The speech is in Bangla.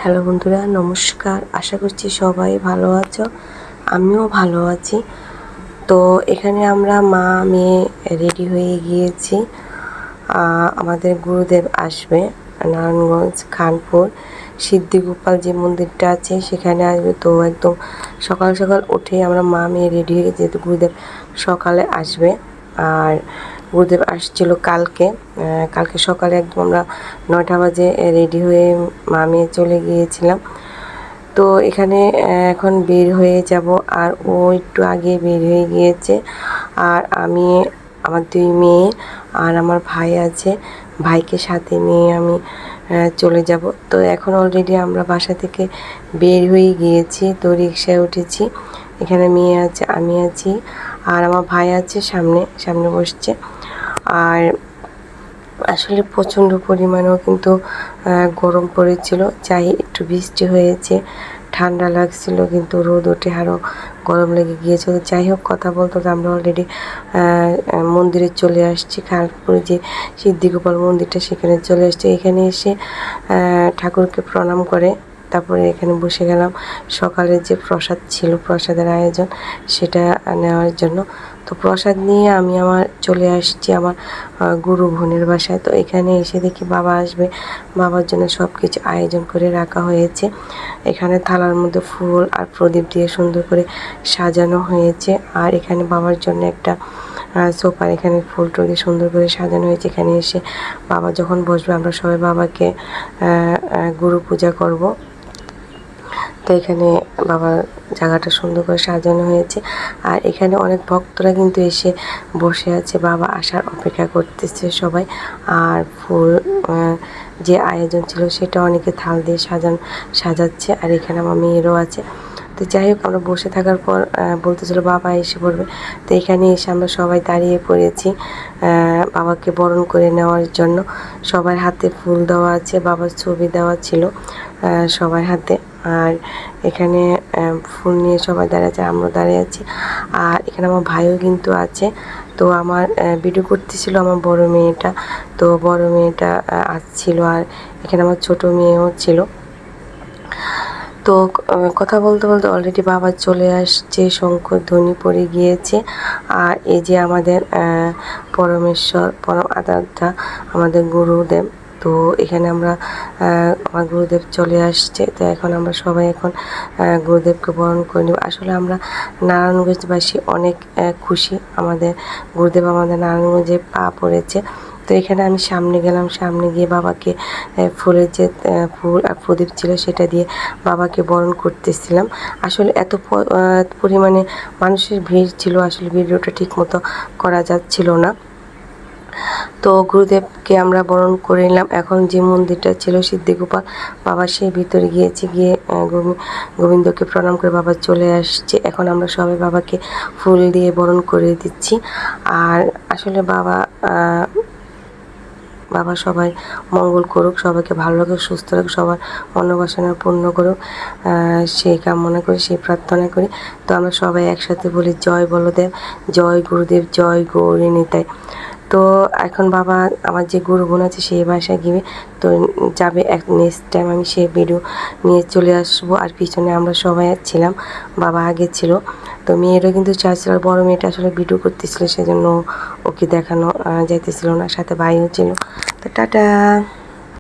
হ্যালো বন্ধুরা, নমস্কার। আশা করছি সবাই ভালো আছো, আমিও ভালো আছি। তো এখানে আমরা মা মেয়ে রেডি হয়ে গিয়েছি। আমাদের গুরুদেব আসবে নারায়ণগঞ্জ খানপুর সিদ্ধিগোপাল যে মন্দিরটা আছে সেখানে আসবে। তো একদম সকাল সকাল উঠে আমরা মা মেয়ে রেডি হয়ে গেছি, যেহেতু গুরুদেব সকালে আসবে। আর গুরুদেব আসছিল কালকে সকালে একদম আমরা 9টা বাজে রেডি হয়ে মা মেয়ে চলে গিয়েছিলাম। তো এখানে এখন বের হয়ে যাব, আর ও একটু আগে বের হয়ে গিয়েছে। আর আমি, আমার 2 মেয়ে আর আমার ভাই আছে, ভাইকে সাথে নিয়ে আমি চলে যাব। তো এখন অলরেডি আমরা বাসা থেকে বের হয়ে গিয়েছি। তো রিকশায় উঠেছি, এখানে মেয়ে আছে, আমি আছি, আর আমার ভাই আছে সামনে বসছে। আর আসলে প্রচণ্ড পরিমাণেও কিন্তু গরম পড়েছিল, যাই একটু বৃষ্টি হয়েছে, ঠান্ডা লাগছিল, কিন্তু রোদ ওঠে আরও গরম লেগে গিয়েছিল। যাই হোক, কথা বলতে আমরা অলরেডি মন্দিরে চলে আসছি। খানপুরে যে সিদ্ধিগোপাল মন্দিরটা সেখানে চলে আসছি। এখানে এসে ঠাকুরকে প্রণাম করে তারপরে এখানে বসে গেলাম। সকালের যে প্রসাদ ছিল, প্রসাদের আয়োজন, সেটা নেওয়ার জন্য। তো প্রসাদ নিয়ে আমি চলে আসছি আমার গুরু বোনের বাসায়। তো এখানে এসে দেখি বাবা আসবে, বাবার জন্য সব কিছু আয়োজন করে রাখা হয়েছে। এখানে থালার মধ্যে ফুল আর প্রদীপ দিয়ে সুন্দর করে সাজানো হয়েছে। আর এখানে বাবার জন্য একটা সোফার এখানে ফুল টুল দিয়ে সুন্দর করে সাজানো হয়েছে। এখানে এসে বাবা যখন বসবে আমরা সবাই বাবাকে গুরু পূজা করব। তো এখানে বাবার জায়গাটা সুন্দর করে সাজানো হয়েছে। আর এখানে অনেক ভক্তরা কিন্তু এসে বসে আছে, বাবা আসার অপেক্ষা করতেছে সবাই। আর ফুল যে আয়োজন ছিল সেটা অনেকে থাল দিয়ে সাজাচ্ছে। আর এখানে আমার মেয়েরও আছে। তো যাই হোক, আমরা বসে থাকার পর বলতেছিল বাবা এসে পড়বে। তো এখানে এসে আমরা সবাই দাঁড়িয়ে পড়েছি বাবাকে বরণ করে নেওয়ার জন্য। সবার হাতে ফুল দেওয়া আছে, বাবার ছবি দেওয়া ছিল সবার হাতে। আর এখানে ফুল নিয়ে সবাই দাঁড়িয়ে আছে, আমরা দাঁড়িয়ে আছি। আর এখানে আমার ভাইও কিন্তু আছে। তো আমার ভিডিও করতেছিল আমার বড় মেয়েটা, তো বড় মেয়েটা আসছিল। আর এখানে আমার ছোট মেয়েও ছিল। তো কথা বলতে বলতে অলরেডি বাবা চলে আসছে, শঙ্খধ্বনি পড়ে গিয়েছে। আর এই যে আমাদের পরমেশ্বর, পরম আরাধ্যা আমাদের গুরুদেব। তো এখানে আমরা আমার গুরুদেব চলে আসছে। তো এখন আমরা সবাই গুরুদেবকে বরণ করে নেব। আসলে আমরা নারায়ণগঞ্জবাসী অনেক খুশি, আমাদের গুরুদেব আমাদের নারায়ণগঞ্জে পা পড়েছে। তো এখানে আমি সামনে গেলাম, সামনে গিয়ে বাবাকে ফুলের যে ফুল আর প্রদীপ ছিল সেটা দিয়ে বাবাকে বরণ করতেছিলাম। আসলে এত পরিমাণে মানুষের ভিড় ছিল, আসলে ভিডিওটা ঠিক মতো করা যাচ্ছিল না। তো গুরুদেবকে আমরা বরণ করে নিলাম। এখন যে মন্দিরটা ছিল সিদ্ধিগোপাল, বাবা সেই ভিতরে গিয়ে গোবিন্দকে প্রণাম করে বাবা চলে আসছে। এখন আমরা সবাই বাবাকে ফুল দিয়ে বরণ করে দিচ্ছি। আর আসলে বাবা সবাই মঙ্গল করুক, সবাইকে ভালো রাখুক, সুস্থ রাখুক, সবার মনোবাসনা পূর্ণ করুক, সেই কামনা করি, সেই প্রার্থনা করি। তো আমরা সবাই একসাথে বলি জয় বলদেব, জয় গুরুদেব, জয় গৌরী নিতাই। তো এখন বাবা আমার যে গুরু বোন আছে সেই বাসায় গিয়ে তো যাবে, নেক্সট টাইম আমি সেই ভিডিও নিয়ে চলে আসবো। আর পিছনে আমরা সবাই ছিলাম, বাবা আগে ছিল। তো মেয়েরও কিন্তু চাচ্ছিল, আর বড় মেয়েটা আসলে ভিডিও করতেছিল, সেজন্য ওকে দেখানো যাইতেছিল না, সাথে ভাইও ছিল। তো টাটা।